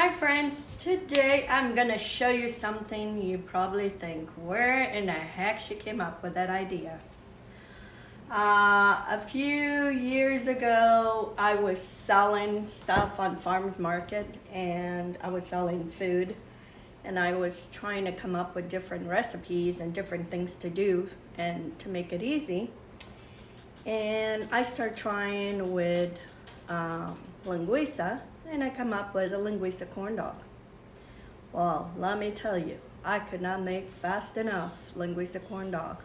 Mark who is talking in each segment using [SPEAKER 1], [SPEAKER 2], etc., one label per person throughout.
[SPEAKER 1] Hi friends, today I'm gonna show you something you probably think, where in the heck she came up with that idea. A few years ago, I was selling stuff on farmers market and I was selling food and I was trying to come up with different recipes and different things to do and to make it easy. And I started trying with Linguica, and I come up with a Linguica corn dog. Well, let me tell you, I could not make fast enough Linguica corn dog.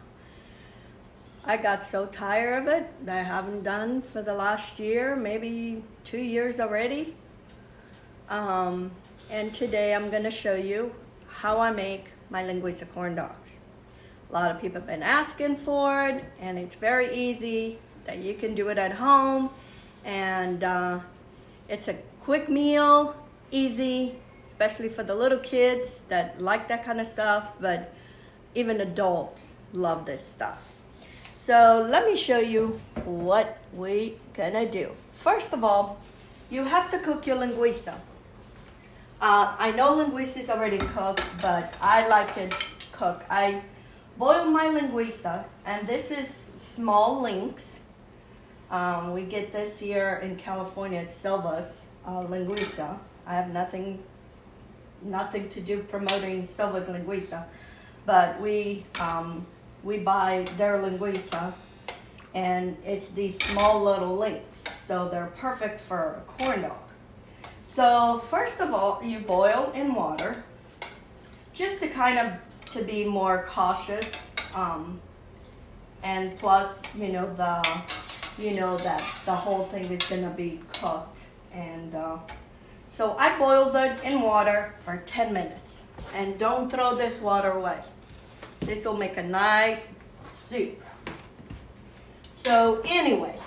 [SPEAKER 1] I got so tired of it that I haven't done for the last year, maybe 2 years already. And today I'm gonna show you how I make my Linguica corn dogs. A lot of people have been asking for it, and it's very easy that you can do it at home, and it's a quick meal, easy, especially for the little kids that like that kind of stuff, but even adults love this stuff. So let me show you what we gonna do. First of all, you have to cook your Linguica. I know Linguica is already cooked, but I like it cooked. I boil my Linguica, and this is small links. We get this here in California at Silva's Linguica. I have nothing to do promoting Silva's Linguica, but we buy their Linguica, and it's these small little links, so they're perfect for a corn dog. So first of all, you boil in water, just to kind of to be more cautious, and plus that the whole thing is gonna be cooked. And so I boiled it in water for 10 minutes. And don't throw this water away. This will make a nice soup. So anyway,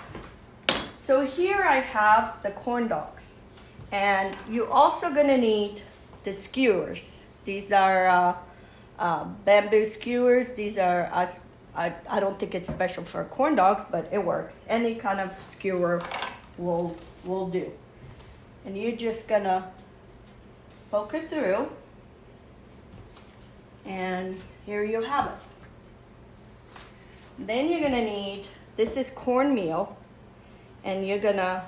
[SPEAKER 1] so here I have the corn dogs. And you're also gonna need the skewers. These are bamboo skewers. These are, I don't think it's special for corn dogs, but it works. Any kind of skewer will do. And you're just gonna poke it through, and here you have it. Then you're gonna need, this is cornmeal, and you're gonna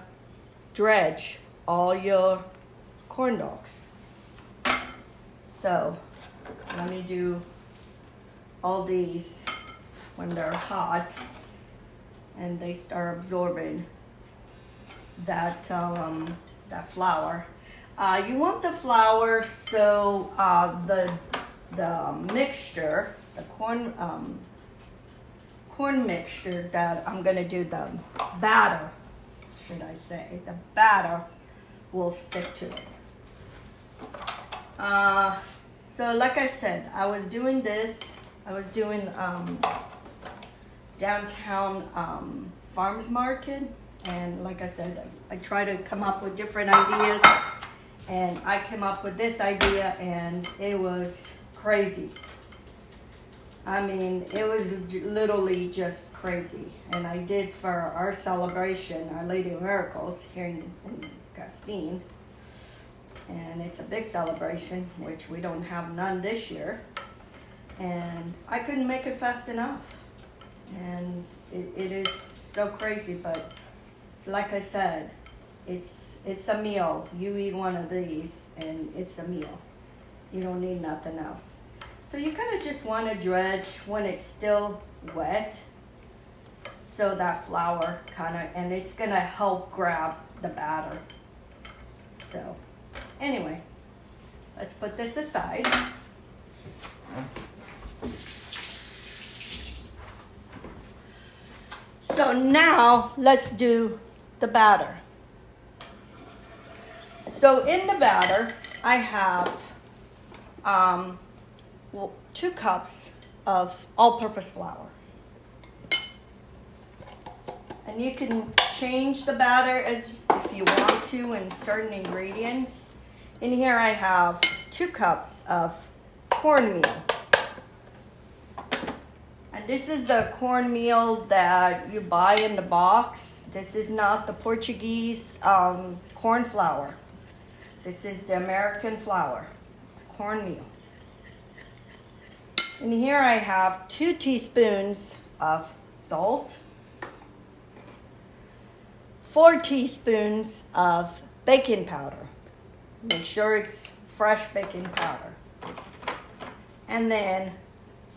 [SPEAKER 1] dredge all your corn dogs. So let me do all these when they're hot and they start absorbing that flour. You want the flour so the mixture, the corn mixture that I'm gonna do, the batter, should I say, the batter will stick to it. So like I said, I was doing downtown farmers market, and like I said, I try to come up with different ideas, and I came up with this idea, and it was crazy. I mean, it was literally just crazy. And I did for our celebration, Our Lady of Miracles here in Castine, and it's a big celebration, which we don't have none this year, and I couldn't make it fast enough. And it is so crazy, but like I said, it's a meal. You eat one of these and it's a meal. You don't need nothing else. So you kind of just want to dredge when it's still wet, so that flour and it's gonna help grab the batter. So anyway, let's put this aside. So now let's do the batter. So in the batter, I have 2 cups of all-purpose flour. And you can change the batter as if you want to in certain ingredients. In here I have 2 cups of cornmeal. And this is the cornmeal that you buy in the box. This is not the Portuguese corn flour. This is the American flour. It's cornmeal. And here I have 2 teaspoons of salt, 4 teaspoons of baking powder. Make sure it's fresh baking powder. And then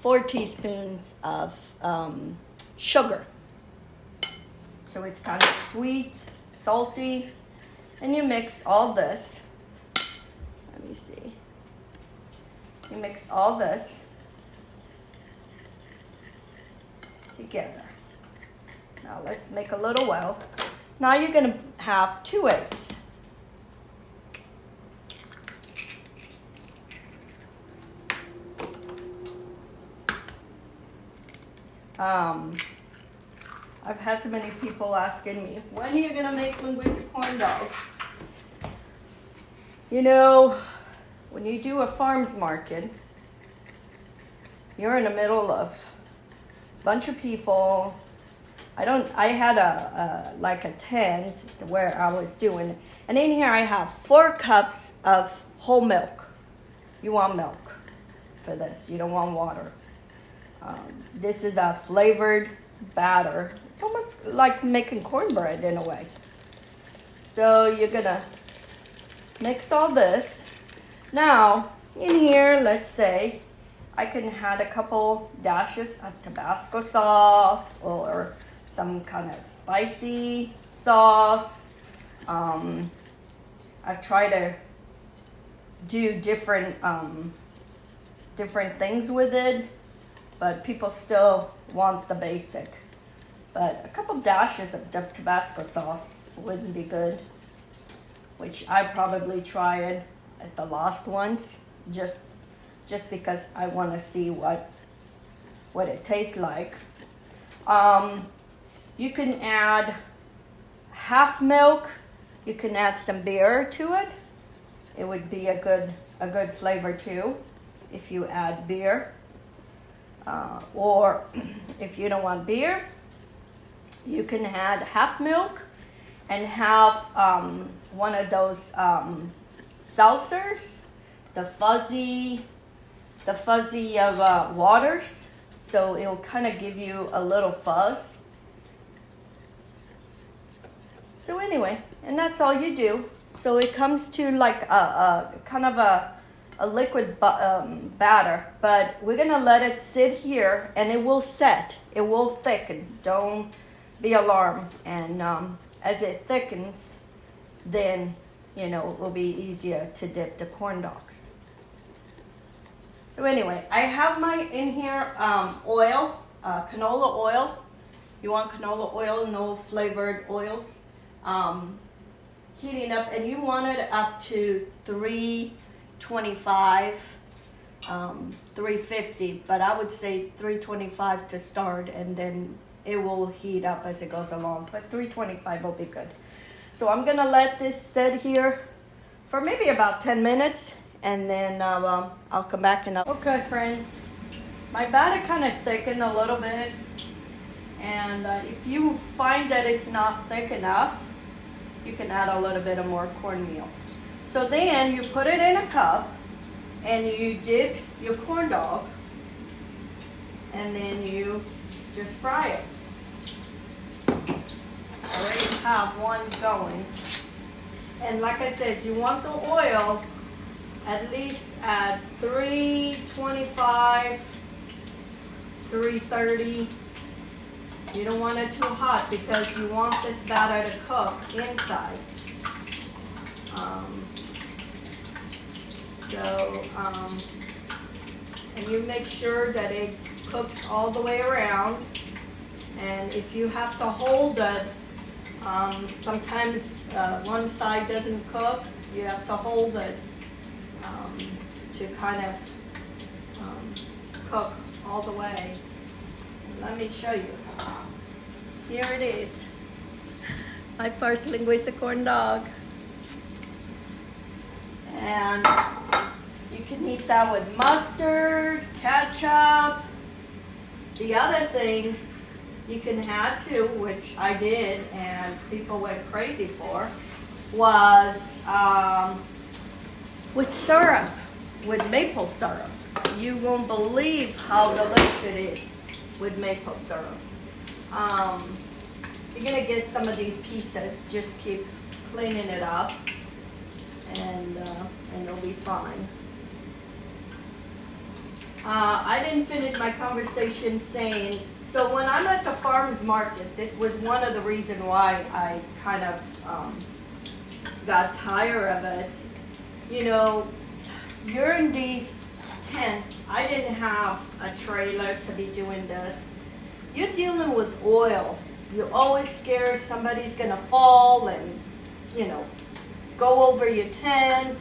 [SPEAKER 1] 4 teaspoons of sugar. So it's kind of sweet, salty, and you mix all this. Let me see. You mix all this together. Now let's make a little well. Now you're going to have 2 eggs. I've had so many people asking me, when are you going to make Linguica corn dogs? You know, when you do a farm's market, you're in the middle of a bunch of people. I had like a tent where I was doing, and in here I have 4 cups of whole milk. You want milk for this, you don't want water. This is a flavored batter. It's almost like making cornbread in a way. So you're gonna mix all this. Now, in here, let's say, I can add a couple dashes of Tabasco sauce or some kind of spicy sauce. I've tried to do different things with it, but people still want the basic. But a couple dashes of Tabasco sauce wouldn't be good, which I probably tried at the last ones, just because I want to see what it tastes like. You can add half milk. You can add some beer to it. It would be a good flavor too, if you add beer. Or if you don't want beer, you can add half milk and have one of those seltzers, the fuzzy of waters, so it will kind of give you a little fuzz. So anyway, and that's all you do. So it comes to like a kind of a liquid batter, but we're gonna let it sit here and it will set, it will thicken. Don't be alarmed. And as it thickens, then it will be easier to dip the corn dogs. So anyway, I have in here oil, canola oil. You want canola oil, no flavored oils. Heating up, and you want it up to 325, 350, but I would say 325 to start, and then it will heat up as it goes along, but 325 will be good. So I'm gonna let this sit here for maybe about 10 minutes, and then I'll come back and okay, friends, my batter kind of thickened a little bit, and if you find that it's not thick enough, you can add a little bit of more cornmeal. So then you put it in a cup and you dip your corn dog, and then you just fry it. I already have one going. And like I said, you want the oil at least at 325, 330. You don't want it too hot because you want this batter to cook inside. And you make sure that it cooks all the way around. And if you have to hold it, sometimes one side doesn't cook, you have to hold it to kind of cook all the way. Let me show you. Here it is. My first Linguica corn dog. And you can eat that with mustard, ketchup. The other thing you can add too, which I did and people went crazy for, was with syrup, with maple syrup. You won't believe how delicious it is with maple syrup. You're gonna get some of these pieces. Just keep cleaning it up, and it'll be fine. I didn't finish my conversation saying, so when I'm at the farmer's market, this was one of the reasons why I kind of got tired of it. You know, you're in these tents. I didn't have a trailer to be doing this. You're dealing with oil. You're always scared somebody's gonna fall and, you know, go over your tent.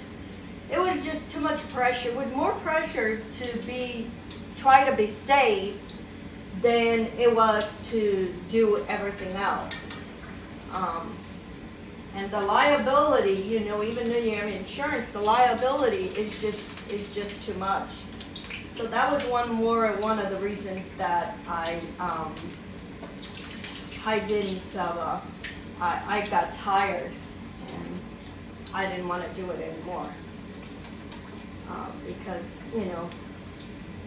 [SPEAKER 1] It was just too much pressure. It was more pressure to try to be safe than it was to do everything else. And the liability, you know, even in your insurance, the liability is just too much. So that was one of the reasons that I got tired and I didn't want to do it anymore. Because, you know,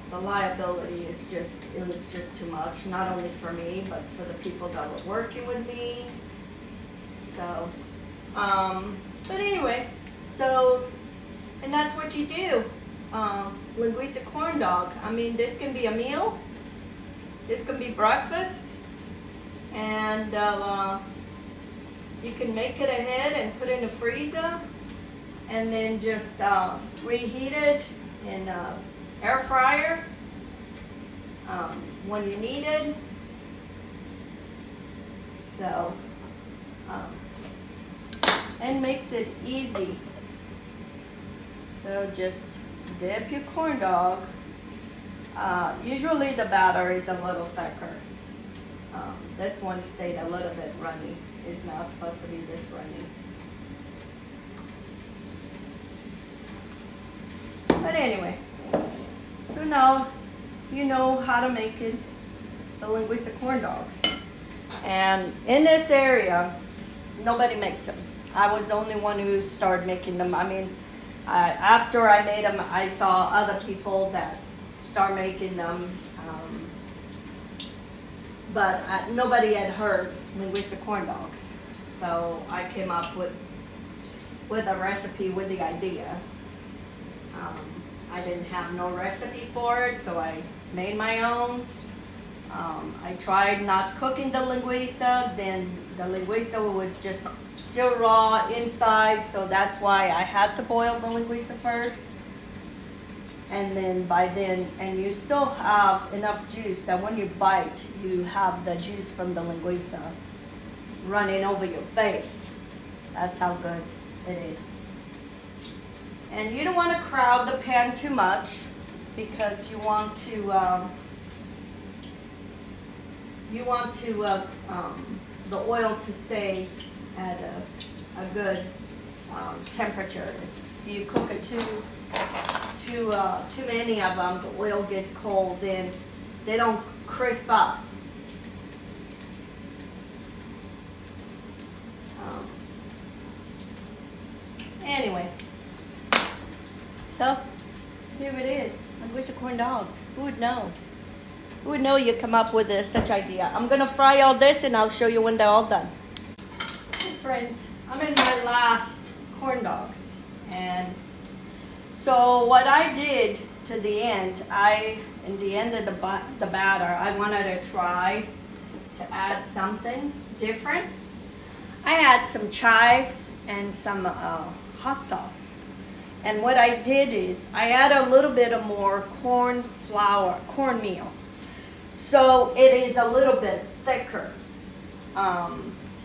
[SPEAKER 1] the liability it was just too much, not only for me, but for the people that were working with me. So, but anyway, and that's what you do. Linguica corn dog. I mean, this can be a meal, this can be breakfast, and you can make it ahead and put it in the freezer, and then just reheat it in air fryer when you need it. So, and makes it easy. So just dip your corn dog. Usually the batter is a little thicker. This one stayed a little bit runny. It's not supposed to be this runny. But anyway, so now you know how to make it, the Linguica corn dogs. And in this area, nobody makes them. I was the only one who started making them. I mean, after I made them, I saw other people that start making them, but nobody had heard Linguica corn dogs. So I came up with a recipe, with the idea. I didn't have no recipe for it, so I made my own. I tried not cooking the linguica, then the linguica was just still raw inside, so that's why I had to boil the linguica first. And then and you still have enough juice that when you bite, you have the juice from the linguica running over your face. That's how good it is. And you don't want to crowd the pan too much, because you want the oil to stay at a good temperature. If you cook it too many of them, the oil gets cold, then they don't crisp up. Anyway, so here it is, Linguica corn dogs. Who would know? Who would know you'd come up with such idea? I'm gonna fry all this and I'll show you when they're all done. Hey friends, I'm in my last corn dogs, and so what I did to the end, in the end of the batter, I wanted to try to add something different. I had some chives and some hot sauce. And what I did is I add a little bit of more cornmeal. So it is a little bit thicker.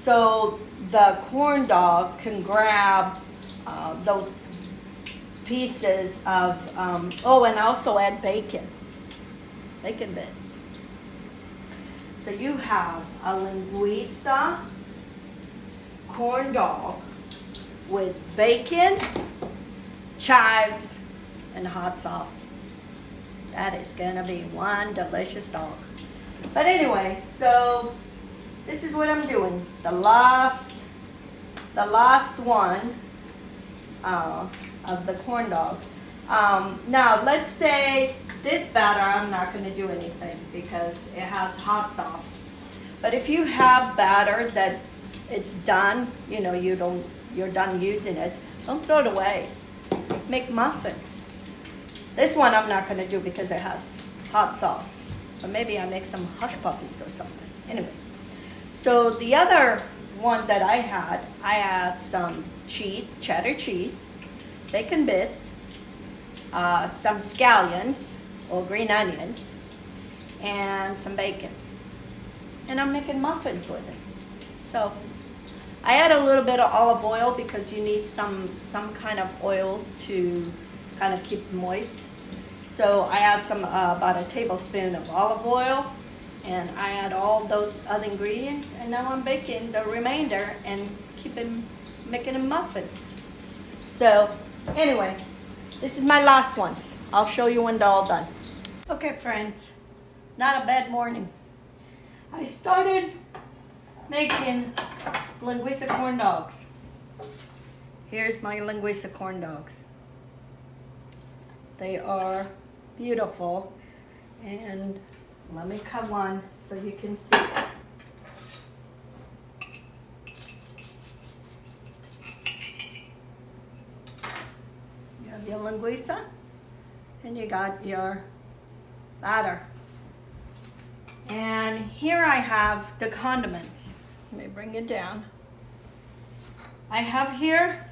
[SPEAKER 1] So the corn dog can grab those pieces of, and also add bacon bits. So you have a linguica corn dog with bacon, chives, and hot sauce. That is gonna be one delicious dog. But anyway, so this is what I'm doing. The last one, of the corn dogs. Now, let's say this batter, I'm not going to do anything because it has hot sauce. But if you have batter that it's done, you know, you're done using it, don't throw it away. Make muffins. This one I'm not going to do because it has hot sauce. But maybe I make some hush puppies or something. Anyway, so the other one that I had some cheese, cheddar cheese, bacon bits, some scallions or green onions, and some bacon. And I'm making muffins with it. So I add a little bit of olive oil because you need some kind of oil to kind of keep it moist. So I add some about a tablespoon of olive oil, and I add all those other ingredients, and now I'm baking the remainder and making them muffins. So anyway, this is my last ones. I'll show you when they're all done. Okay, friends, not a bad morning. I started making Linguica corn dogs. Here's my Linguica corn dogs. They are beautiful, and let me cut one so you can see. You have your Linguica, and you got your batter. And here I have the condiments. Let me bring it down. I have here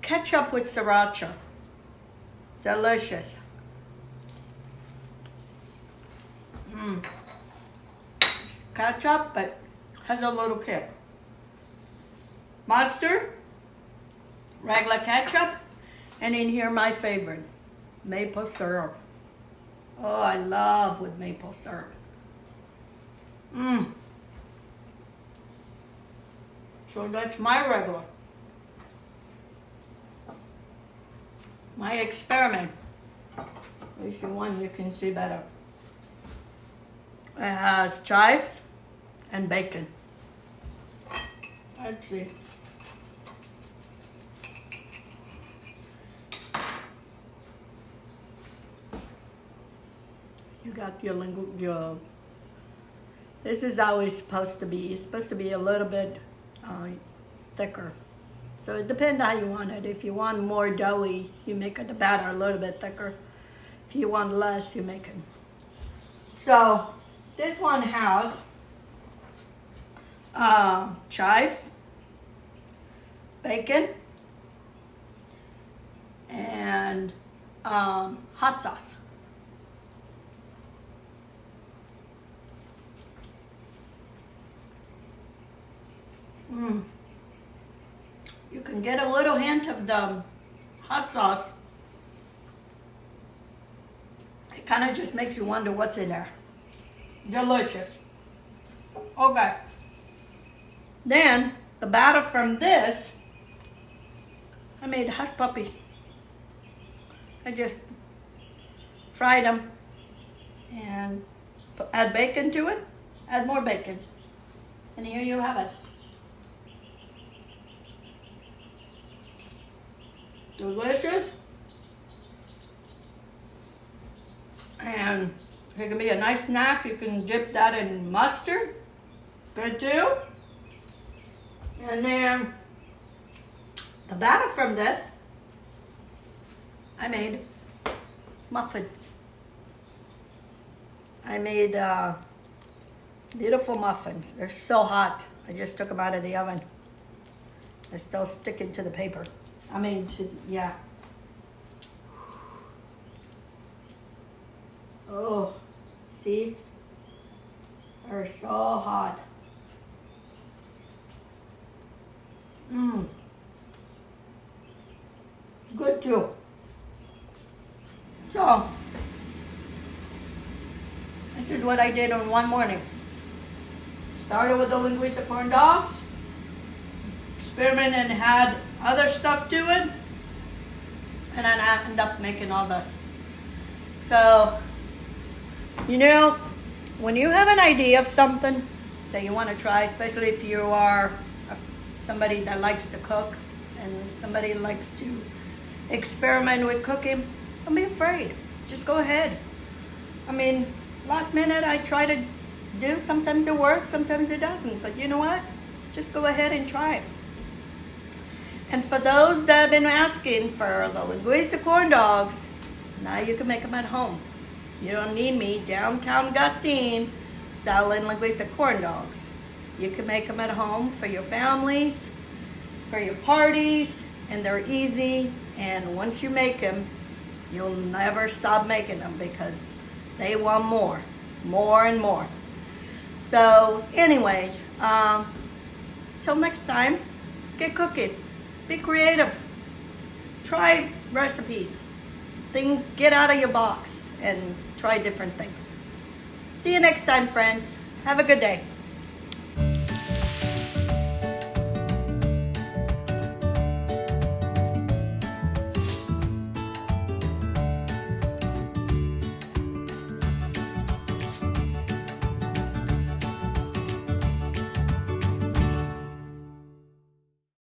[SPEAKER 1] ketchup with sriracha. Delicious. Ketchup, but has a little kick. Mustard, regular ketchup, and in here my favorite, maple syrup. Oh, I love with maple syrup. So that's my regular. My experiment. Here's the one you can see better. It has chives and bacon. Let's see. You got your this is how it's supposed to be. It's supposed to be a little bit thicker. So it depends how you want it. If you want more doughy, you make the batter a little bit thicker. If you want less, you make it. So this one has chives, bacon, and hot sauce. You can get a little hint of the hot sauce. It kind of just makes you wonder what's in there. Delicious. Okay. Then the batter from this, I made hush puppies. I just fried them and add bacon to it, add more bacon. And here you have it. Delicious. And it can be a nice snack. You can dip that in mustard. Good too. And then the batter from this, I made muffins. I made beautiful muffins. They're so hot. I just took them out of the oven. They're still sticking to the paper. Yeah. Oh, see? They're so hot. Good too. So, this is what I did on one morning. Started with the Linguica corn dogs, experimented and had other stuff to it, and then I ended up making all this. So, you know, when you have an idea of something that you want to try, especially if you are somebody that likes to cook and somebody likes to experiment with cooking, don't be afraid. Just go ahead. I mean, last minute I try to do, sometimes it works, sometimes it doesn't, but you know what? Just go ahead and try it. And for those that have been asking for the Linguica corn dogs, now you can make them at home. You don't need me downtown Gustine selling Linguica corn dogs. You can make them at home for your families, for your parties, and they're easy. And once you make them, you'll never stop making them because they want more and more. So anyway, till next time, get cooking, be creative, try recipes, things, get out of your box and try different things. See you next time, friends. Have a good day.